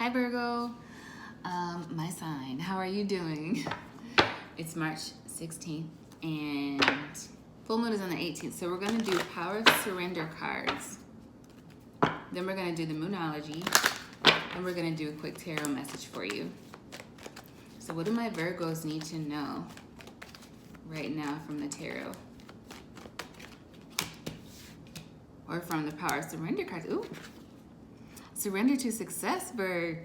Hi Virgo, my sign. How are you doing? It's March 16th and full moon is on the 18th. So we're going to do Power of Surrender cards. Then we're going to do the Moonology. And we're going to do a quick tarot message for you. So what do my Virgos need to know right now from the tarot? Or from the Power of Surrender cards. Ooh. Surrender to success, Virg.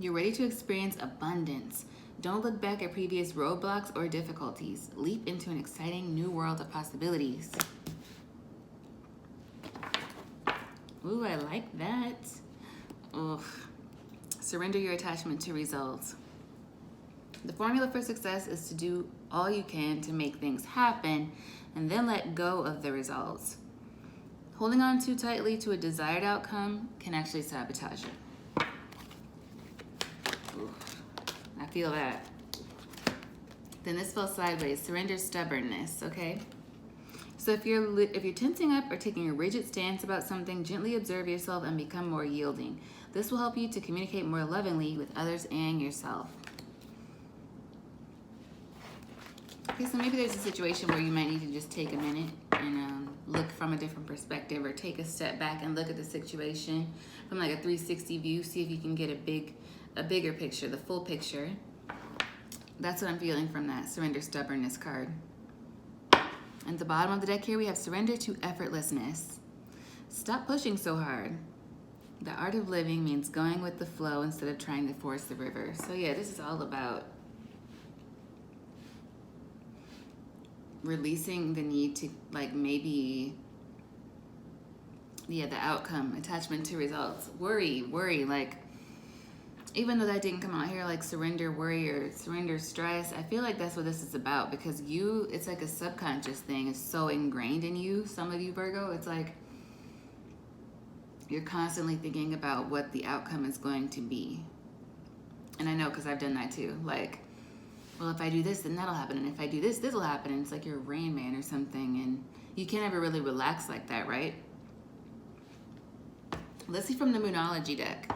You're ready to experience abundance. Don't look back at previous roadblocks or difficulties. Leap into an exciting new world of possibilities. Ooh, I like that. Ugh. Surrender your attachment to results. The formula for success is to do all you can to make things happen and then let go of the results. Holding on too tightly to a desired outcome can actually sabotage it. Oof, I feel that. Then this fell sideways. Surrender stubbornness, okay? So if you're tensing up or taking a rigid stance about something, gently observe yourself and become more yielding. This will help you to communicate more lovingly with others and yourself. Okay, so maybe there's a situation where you might need to just take a minute and look from a different perspective, or take a step back and look at the situation from like a 360 view. See if you can get a bigger picture, the full picture. That's what I'm feeling from that Surrender Stubbornness card. At the bottom of the deck here, we have Surrender to Effortlessness. Stop pushing so hard. The art of living means going with the flow instead of trying to force the river. So yeah, this is all about releasing the need to, like, maybe, yeah, the outcome, attachment to results, worry, like, even though that didn't come out here, like surrender worry or surrender stress, I feel like that's what this is about, because it's like a subconscious thing. It's so ingrained in you, some of you Virgo, it's like you're constantly thinking about what the outcome is going to be. And I know, because I've done that too, like, well, if I do this, then that'll happen. And if I do this, this will happen. And it's like you're a Rain Man or something. And you can't ever really relax like that, right? Let's see from the Moonology deck.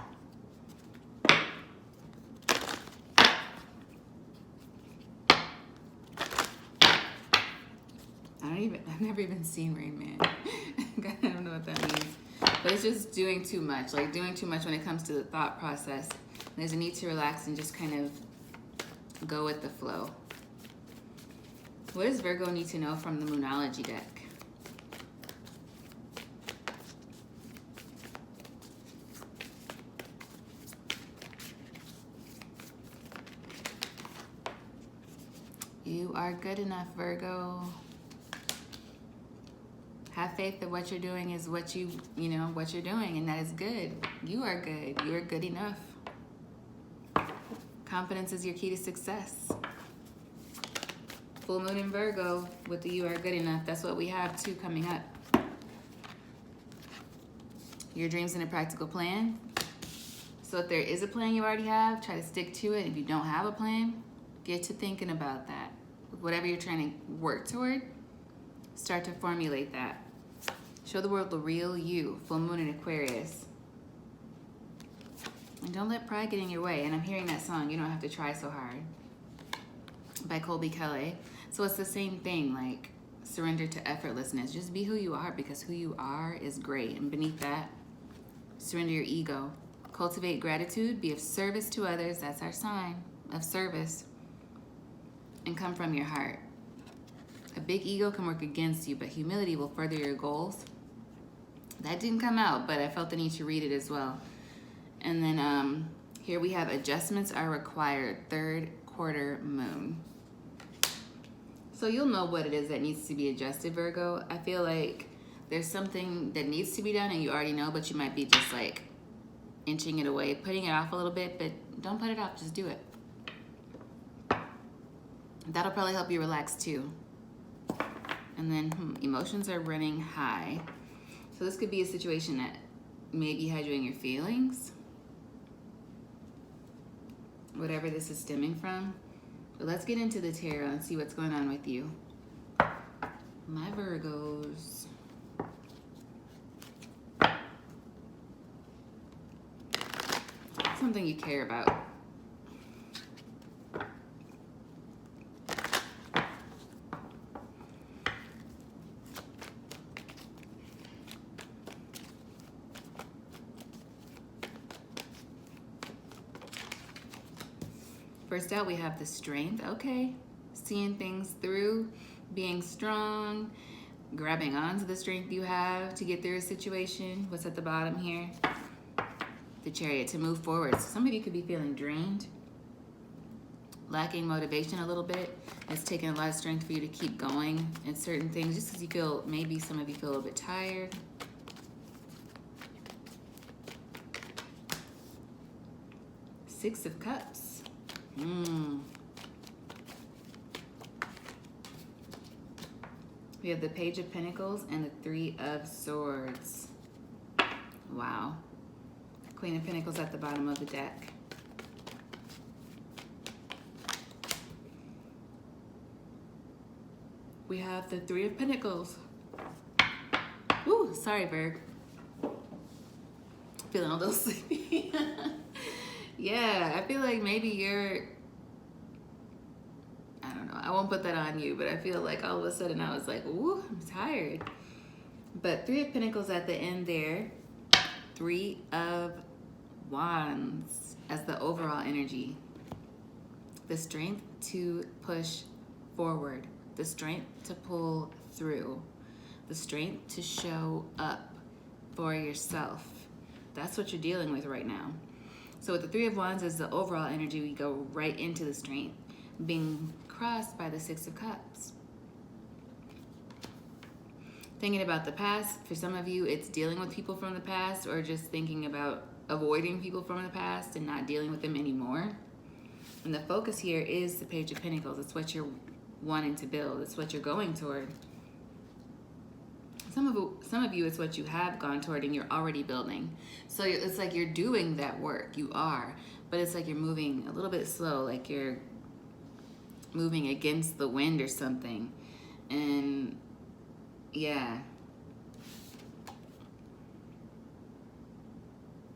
I've never even seen Rain Man. I don't know what that means. But it's just doing too much. Like doing too much when it comes to the thought process. There's a need to relax and just kind of go with the flow. What does Virgo need to know from the Moonology deck? You are good enough, Virgo. Have faith that what you're doing is what you're doing, and that is good. You are good. You are good enough. Confidence is your key to success. Full moon in Virgo with the you are good enough. That's what we have too coming up. Your dreams and a practical plan. So if there is a plan you already have, try to stick to it. If you don't have a plan, get to thinking about that. Whatever you're trying to work toward, start to formulate that. Show the world the real you. Full moon in Aquarius. And don't let pride get in your way. And I'm hearing that song, You Don't Have to Try So Hard, by Colby Kelly. So it's the same thing, like surrender to effortlessness. Just be who you are, because who you are is great. And beneath that, surrender your ego. Cultivate gratitude. Be of service to others. That's our sign of service. And come from your heart. A big ego can work against you, but humility will further your goals. That didn't come out, but I felt the need to read it as well. And then here we have adjustments are required, third quarter moon. So you'll know what it is that needs to be adjusted, Virgo. I feel like there's something that needs to be done and you already know, but you might be just like inching it away, putting it off a little bit, but don't put it off, just do it. That'll probably help you relax too. And then emotions are running high. So this could be a situation that maybe had you in your feelings, whatever this is stemming from. But let's get into the tarot and see what's going on with you, my Virgos. something you care about. First out, we have the strength. Okay, seeing things through, being strong, grabbing onto the strength you have to get through a situation. What's at the bottom here? The Chariot, to move forward. So some of you could be feeling drained, lacking motivation a little bit. It's taking a lot of strength for you to keep going in certain things, just because you feel, maybe some of you feel a little bit tired. Six of Cups. We have the Page of Pentacles and the Three of Swords. Wow. Queen of Pentacles at the bottom of the deck. We have the Three of Pentacles. Ooh, sorry, Virg. Feeling a little sleepy. Yeah, I feel like maybe you're, I don't know, I won't put that on you, but I feel like all of a sudden I was like, ooh, I'm tired. But Three of Pentacles at the end there. Three of Wands as the overall energy. The strength to push forward. The strength to pull through. The strength to show up for yourself. That's what you're dealing with right now. So with the Three of Wands as the overall energy, we go right into the strength, being crossed by the Six of Cups. Thinking about the past, for some of you, it's dealing with people from the past, or just thinking about avoiding people from the past and not dealing with them anymore. And the focus here is the Page of Pentacles. It's what you're wanting to build. It's what you're going toward. Some of you, it's what you have gone toward and you're already building. So it's like you're doing that work. You are. But it's like you're moving a little bit slow, like you're moving against the wind or something. And yeah.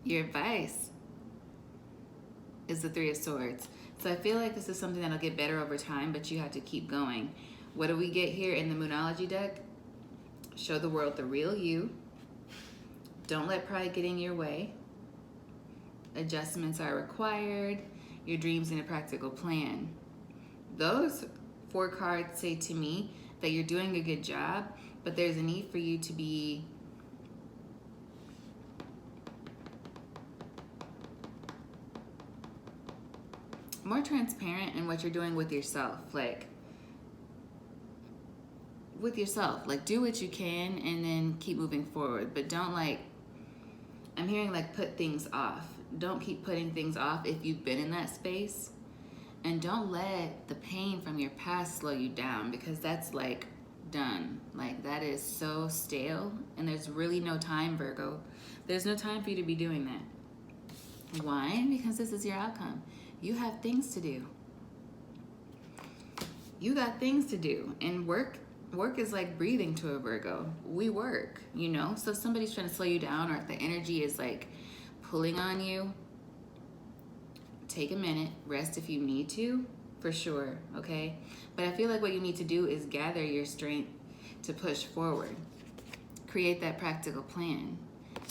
Your advice is the Three of Swords. So I feel like this is something that'll get better over time, but you have to keep going. What do we get here in the Moonology deck? Show the world the real you. Don't let pride get in your way. Adjustments are required. Your dreams and a practical plan. Those 4 cards say to me that you're doing a good job, but there's a need for you to be more transparent in what you're doing with yourself. Like, with yourself, like do what you can and then keep moving forward, but don't, like, I'm hearing like put things off. Don't keep putting things off if you've been in that space, and don't let the pain from your past slow you down, because that's like done. Like that is so stale, and there's really no time, Virgo. There's no time for you to be doing that. Why? Because this is your outcome. You have things to do. You got things to do, and work is like breathing to a Virgo. We work, you know? So if somebody's trying to slow you down, or if the energy is like pulling on you, take a minute, rest if you need to, for sure, okay? But I feel like what you need to do is gather your strength to push forward. Create that practical plan.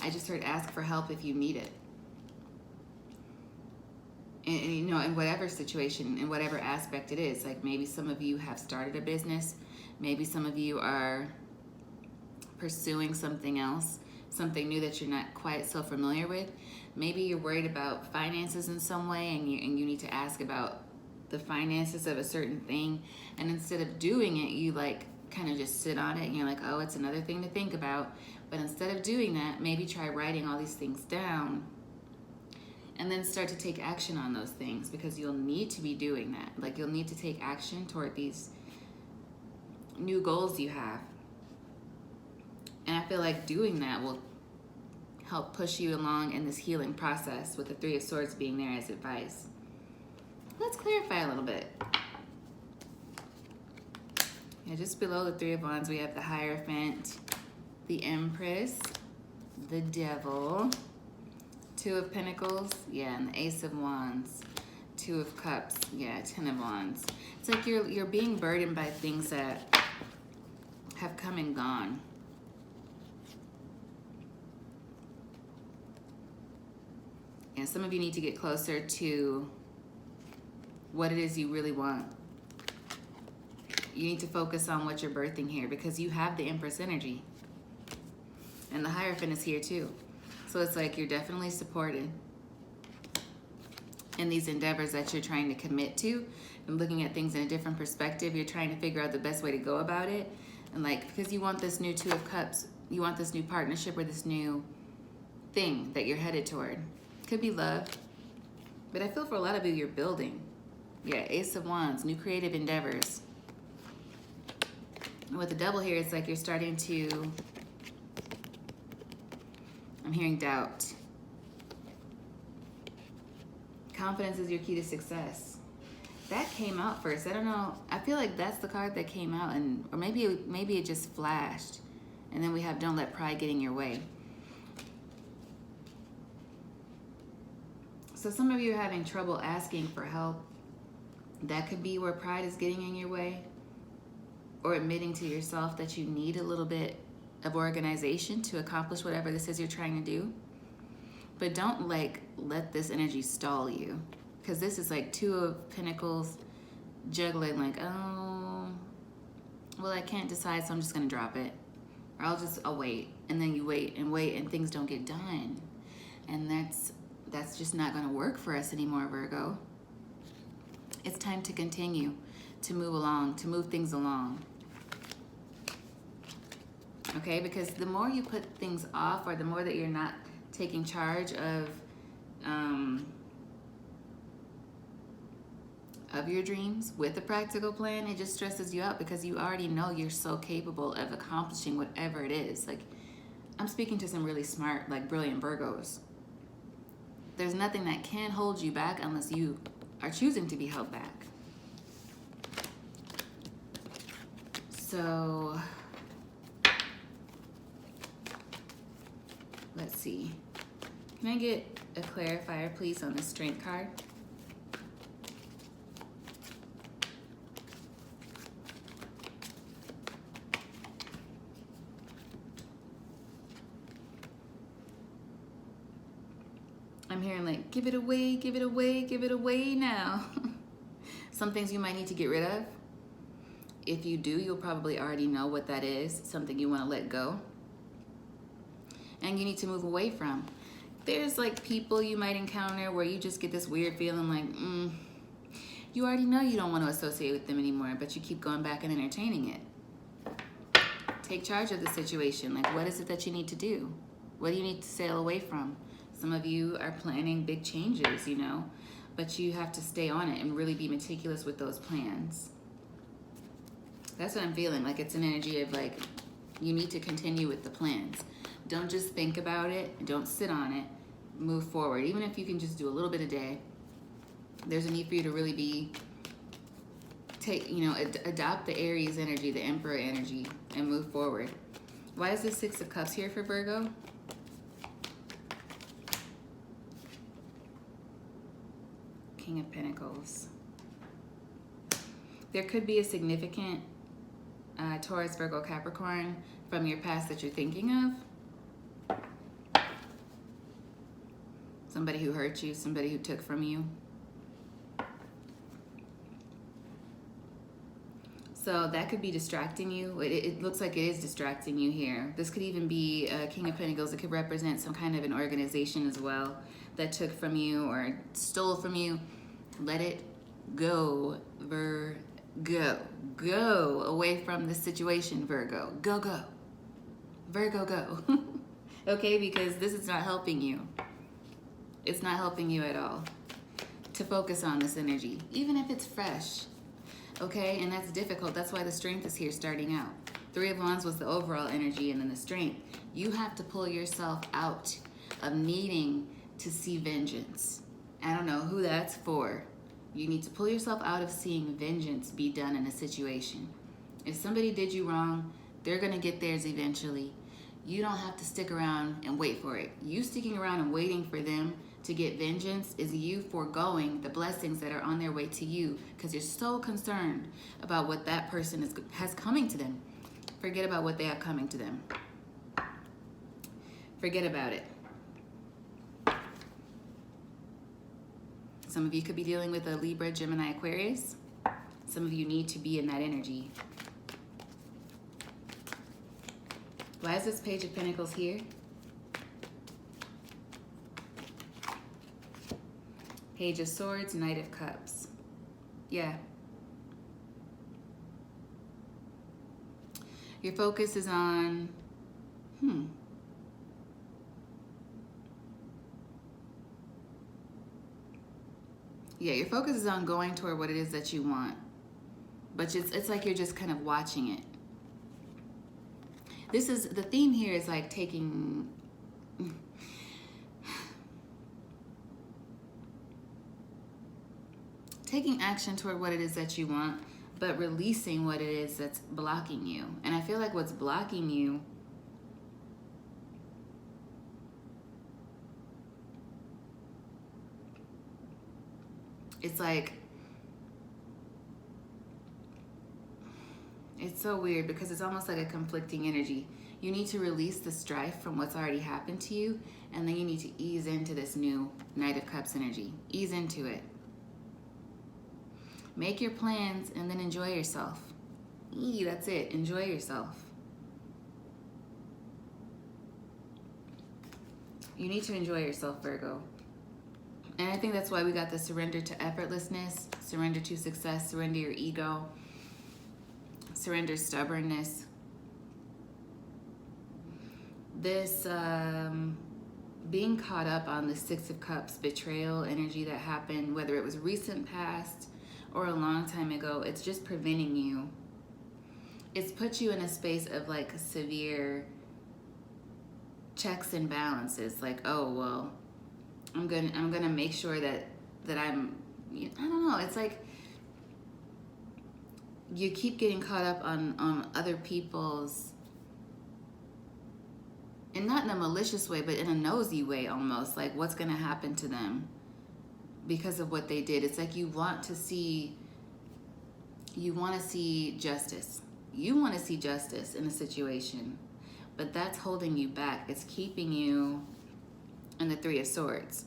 I just heard ask for help if you need it. And you know, in whatever situation, in whatever aspect it is, like maybe some of you have started a business, maybe some of you are pursuing something else, something new that you're not quite so familiar with. Maybe you're worried about finances in some way, and you need to ask about the finances of a certain thing, and instead of doing it, you like kind of just sit on it, and you're like, oh, it's another thing to think about. But instead of doing that, maybe try writing all these things down, and then start to take action on those things, because you'll need to be doing that. Like you'll need to take action toward these new goals you have. And I feel like doing that will help push you along in this healing process, with the Three of Swords being there as advice. Let's clarify a little bit. Yeah, just below the Three of Wands, we have the Hierophant, the Empress, the Devil, Two of Pentacles, yeah, and the Ace of Wands. Two of Cups, yeah, Ten of Wands. It's like you're being burdened by things that have come and gone. And some of you need to get closer to what it is you really want. You need to focus on what you're birthing here, because you have the Empress energy. And the Hierophant is here too. So it's like you're definitely supported in these endeavors that you're trying to commit to, and looking at things in a different perspective. You're trying to figure out the best way to go about it. And like, because you want this new Two of Cups, you want this new partnership or this new thing that you're headed toward. Could be love, but I feel for a lot of you, you're building. Yeah, Ace of Wands, new creative endeavors. And with the Devil here, it's like you're starting to, I'm hearing doubt. Confidence is your key to success. That came out first. I don't know. I feel like that's the card that came out, and or maybe it just flashed. And then we have Don't Let Pride Get in Your Way. So some of you are having trouble asking for help. That could be where pride is getting in your way, or admitting to yourself that you need a little bit of organization to accomplish whatever this is you're trying to do. But don't like let this energy stall you, because this is like Two of Pentacles juggling, like, oh, well, I can't decide, so I'm just gonna drop it, or I'll wait. And then you wait and things don't get done, and that's just not going to work for us anymore, Virgo. It's time to continue to move along, to move things along. Okay, because the more you put things off, or the more that you're not taking charge of your dreams with a practical plan, it just stresses you out, because you already know you're so capable of accomplishing whatever it is. Like, I'm speaking to some really smart, like brilliant Virgos. There's nothing that can hold you back unless you are choosing to be held back. So, let's see. Can I get a clarifier, please, on the Strength card? I'm hearing like, give it away, give it away, give it away now. Some things you might need to get rid of. If you do, you'll probably already know what that is, something you want to let go. And you need to move away from. There's like people you might encounter where you just get this weird feeling like, you already know you don't want to associate with them anymore, but you keep going back and entertaining it. Take charge of the situation. Like, what is it that you need to do? What do you need to sail away from? Some of you are planning big changes, you know, but you have to stay on it and really be meticulous with those plans. That's what I'm feeling. Like, it's an energy of like, you need to continue with the plans. Don't just think about it. Don't sit on it. Move forward. Even if you can just do a little bit a day, there's a need for you to really adopt the Aries energy, the Emperor energy, and move forward. Why is the Six of Cups here for Virgo? King of Pentacles. There could be a significant Taurus, Virgo, Capricorn from your past that you're thinking of. Somebody who hurt you, somebody who took from you. So that could be distracting you. It looks like it is distracting you here. This could even be King of Pentacles. It could represent some kind of an organization as well that took from you or stole from you. Let it go, Virgo. Go away from the situation, Virgo. Go, go. Virgo, go. Okay, because this is not helping you. It's not helping you at all to focus on this energy, even if it's fresh. Okay, and that's difficult. That's why the Strength is here starting out. Three of Wands was the overall energy, and then the Strength. You have to pull yourself out of needing to see vengeance. I don't know who that's for. You need to pull yourself out of seeing vengeance be done in a situation. If somebody did you wrong, they're going to get theirs eventually. You don't have to stick around and wait for it. You sticking around and waiting for them to get vengeance is you foregoing the blessings that are on their way to you because you're so concerned about what that person has coming to them. Forget about what they have coming to them. Forget about it. Some of you could be dealing with a Libra, Gemini, Aquarius. Some of you need to be in that energy. Why is this Page of Pentacles here? Page of Swords, Knight of Cups. Yeah. Your focus is on, Yeah, your focus is on going toward what it is that you want. But it's like you're just kind of watching it. This is, the theme here is like taking action toward what it is that you want, but releasing what it is that's blocking you. And I feel like what's blocking you it's like, it's so weird because it's almost like a conflicting energy. You need to release the strife from what's already happened to you, and then you need to ease into this new Knight of Cups energy. Ease into it. Make your plans and then enjoy yourself. That's it. Enjoy yourself. You need to enjoy yourself, Virgo. And I think that's why we got the surrender to effortlessness, surrender to success, surrender your ego, surrender stubbornness. This being caught up on the Six of Cups betrayal energy that happened, whether it was recent past or a long time ago, it's just preventing you. It's put you in a space of like severe checks and balances. Like, oh well, I'm gonna make sure that I'm, I don't know. It's like you keep getting caught up on other people's, and not in a malicious way, but in a nosy way almost. Like what's gonna happen to them because of what they did. It's like you want to see justice. You want to see justice in a situation, but that's holding you back. It's keeping you in the Three of Swords.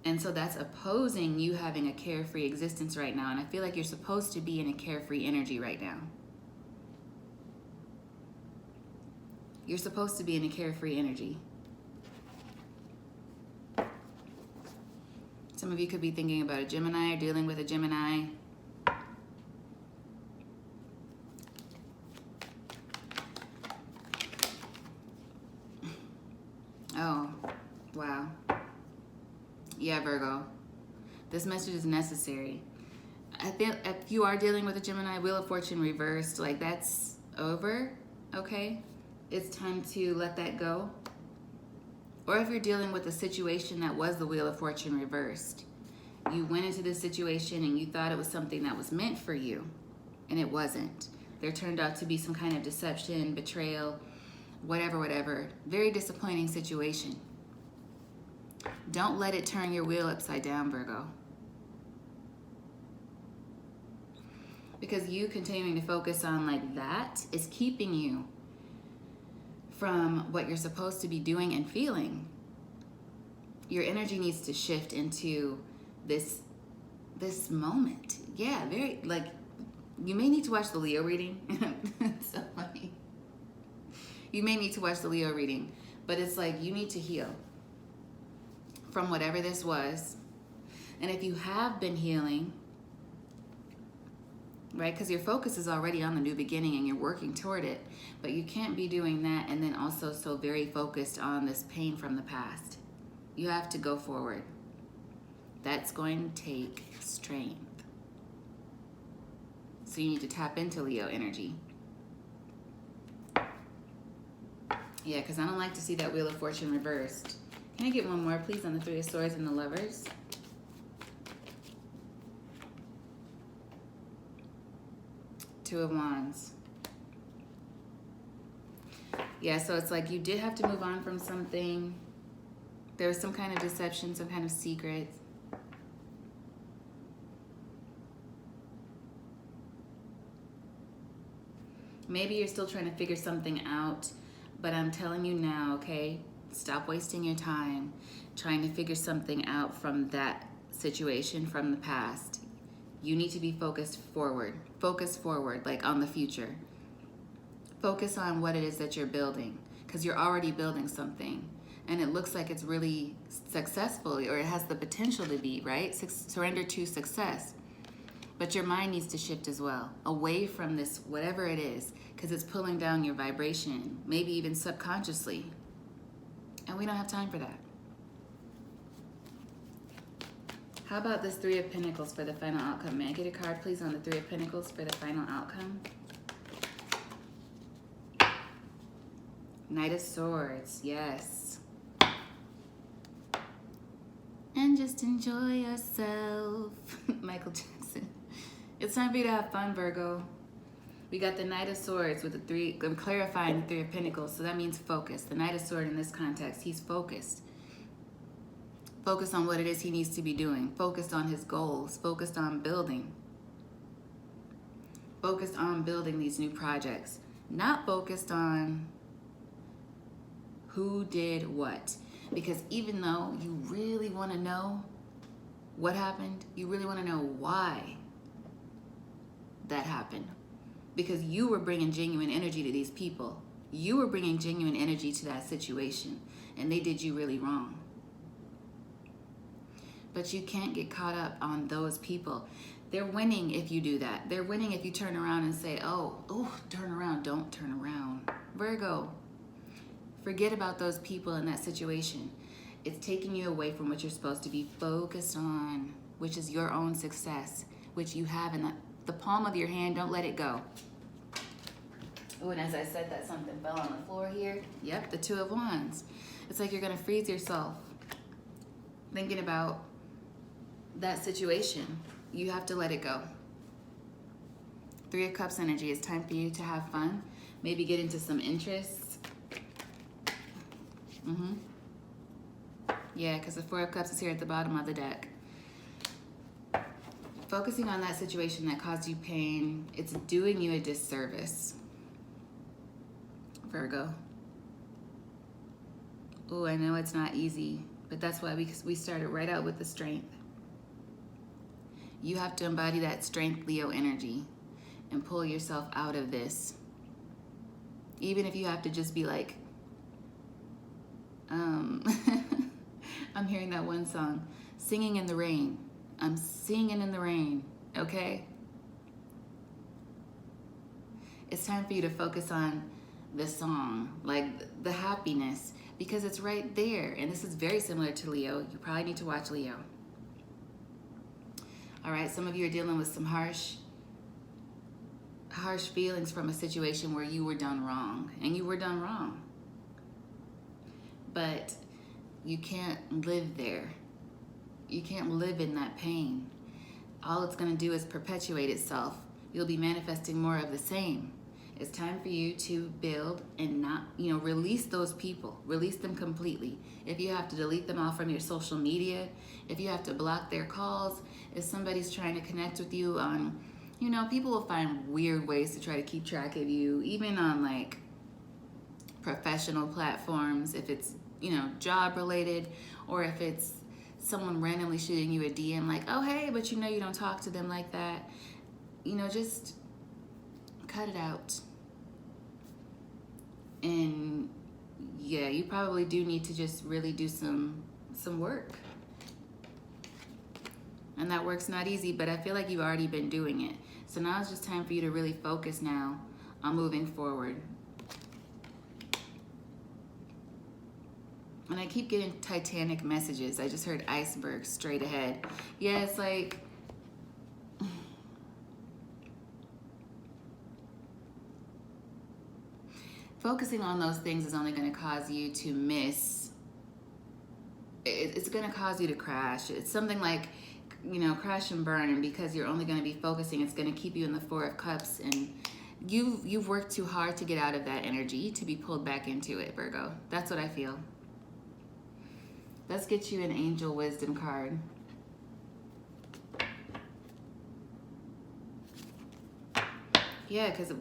And so that's opposing you having a carefree existence right now. And I feel like you're supposed to be in a carefree energy right now. You're supposed to be in a carefree energy. Some of you could be thinking about a Gemini or dealing with a Gemini. Oh, wow. Yeah, Virgo. This message is necessary. I feel if you are dealing with a Gemini, Wheel of Fortune reversed, like that's over, okay? It's time to let that go. Or if you're dealing with a situation that was the Wheel of Fortune reversed, you went into this situation and you thought it was something that was meant for you, and it wasn't. There turned out to be some kind of deception, betrayal, whatever. Very disappointing situation. Don't let it turn your wheel upside down, Virgo. Because you continuing to focus on like that is keeping you from what you're supposed to be doing and feeling. Your energy needs to shift into this moment. Yeah, very, like, you may need to watch the Leo reading. It's so funny. You may need to watch the Leo reading, but it's like you need to heal from whatever this was. And if you have been healing, right, because your focus is already on the new beginning and you're working toward it, but you can't be doing that and then also so very focused on this pain from the past. You have to go forward. That's going to take strength. So you need to tap into Leo energy. Yeah, because I don't like to see that Wheel of Fortune reversed. Can I get one more, please, on the Three of Swords and the Lovers? Two of Wands. Yeah, so it's like you did have to move on from something. There was some kind of deception, some kind of secret. Maybe you're still trying to figure something out, but I'm telling you now, okay? Stop wasting your time trying to figure something out from that situation from the past. You need to be focused forward. Focus forward, like on the future. Focus on what it is that you're building, because you're already building something. And it looks like it's really successful, or it has the potential to be, right? Surrender to success. But your mind needs to shift as well, away from this, whatever it is, because it's pulling down your vibration, maybe even subconsciously. And we don't have time for that. How about this Three of Pentacles for the final outcome? May I get a card, please, on the Three of Pentacles for the final outcome? Knight of Swords, yes. And just enjoy yourself. Michael Jackson. It's time for you to have fun, Virgo. We got the Knight of Swords with the three, I'm clarifying the Three of Pentacles, so that means focus. The Knight of Swords in this context, he's focused. Focused on what it is he needs to be doing. Focused on his goals. Focused on building. Focused on building these new projects. Not focused on who did what. Because even though you really want to know what happened, you really want to know why that happened. Because you were bringing genuine energy to these people. You were bringing genuine energy to that situation. And they did you really wrong. But you can't get caught up on those people. They're winning if you do that. They're winning if you turn around and say, oh, turn around. Don't turn around. Virgo, forget about those people in that situation. It's taking you away from what you're supposed to be focused on, which is your own success, which you have in the palm of your hand. Don't let it go. Oh, and as I said that, something fell on the floor here. Yep, the Two of Wands. It's like you're going to freeze yourself thinking about that situation. You have to let it go. Three of Cups energy. It's time for you to have fun. Maybe get into some interests. Yeah, because the Four of Cups is here at the bottom of the deck. Focusing on that situation that caused you pain, it's doing you a disservice, Virgo. Oh, I know it's not easy, but that's why we started right out with the strength. You have to embody that strength, Leo energy, and pull yourself out of this. Even if you have to just be like, I'm hearing that one song, Singing in the Rain. I'm singing in the rain, okay? It's time for you to focus on the song, like the happiness, because it's right there. And this is very similar to Leo. You probably need to watch Leo. All right, some of you are dealing with some harsh feelings from a situation where you were done wrong, and you were done wrong. But you can't live there. You can't live in that pain. All it's going to do is perpetuate itself. You'll be manifesting more of the same. It's time for you to build and not, release those people. Release them completely. If you have to delete them all from your social media, if you have to block their calls, if somebody's trying to connect with you on, people will find weird ways to try to keep track of you, even on like professional platforms, if it's, job related, or if it's someone randomly shooting you a DM like, oh, hey, but you don't talk to them like that. Just cut it out. And yeah, you probably do need to just really do some work. And that work's not easy, but I feel like you've already been doing it. So now it's just time for you to really focus now on moving forward. And I keep getting Titanic messages. I just heard iceberg straight ahead. Yeah, it's like, focusing on those things is only going to cause you to miss. It's going to cause you to crash. It's something like you know, crash and burn, and because you're only going to be focusing, it's going to keep you in the Four of Cups, and you've worked too hard to get out of that energy to be pulled back into it, Virgo. That's what I feel. Let's get you an Angel Wisdom card. Yeah, because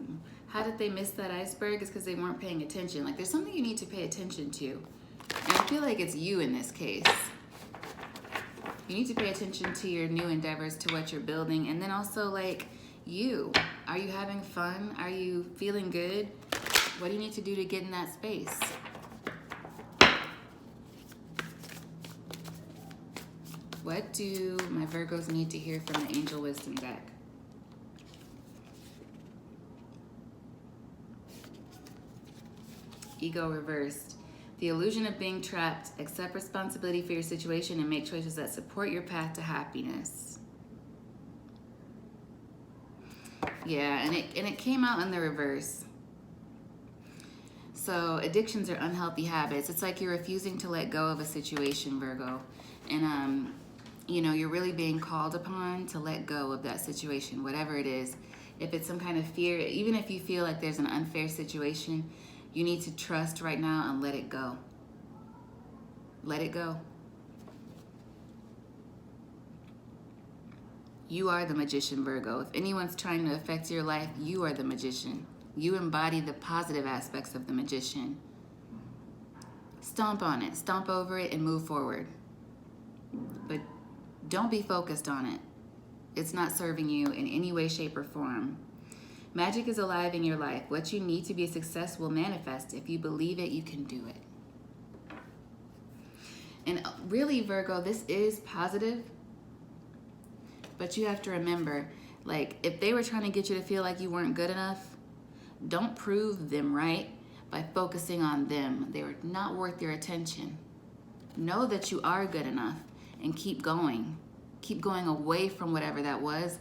how did they miss that iceberg? It's because they weren't paying attention. Like, there's something you need to pay attention to. And I feel like it's you in this case. You need to pay attention to your new endeavors, to what you're building. And then also, like, you. Are you having fun? Are you feeling good? What do you need to do to get in that space? What do my Virgos need to hear from the Angel Wisdom deck? Ego reversed. The illusion of being trapped. Accept responsibility for your situation and make choices that support your path to happiness. Yeah, and it came out in the reverse. So addictions are unhealthy habits. It's like you're refusing to let go of a situation, Virgo. And you know, you're really being called upon to let go of that situation, whatever it is. If it's some kind of fear, even if you feel like there's an unfair situation, you need to trust right now and let it go. Let it go. You are the magician, Virgo. If anyone's trying to affect your life, you are the magician. You embody the positive aspects of the magician. Stomp on it, stomp over it, and move forward. But don't be focused on it. It's not serving you in any way, shape, or form. Magic is alive in your life. What you need to be a success will manifest. If you believe it, you can do it. And really, Virgo, this is positive. But you have to remember, like, if they were trying to get you to feel like you weren't good enough, don't prove them right by focusing on them. They were not worth your attention. Know that you are good enough and keep going. Keep going away from whatever that was,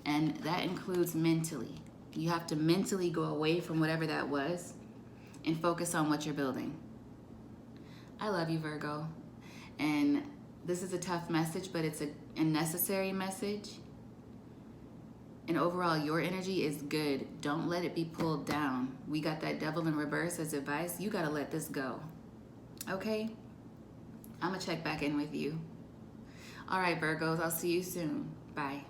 and that includes mentally. You have to mentally go away from whatever that was and focus on what you're building. I love you, Virgo. And this is a tough message, but it's a necessary message. And overall, your energy is good. Don't let it be pulled down. We got that devil in reverse as advice. You got to let this go. Okay? I'm going to check back in with you. All right, Virgos, I'll see you soon. Bye.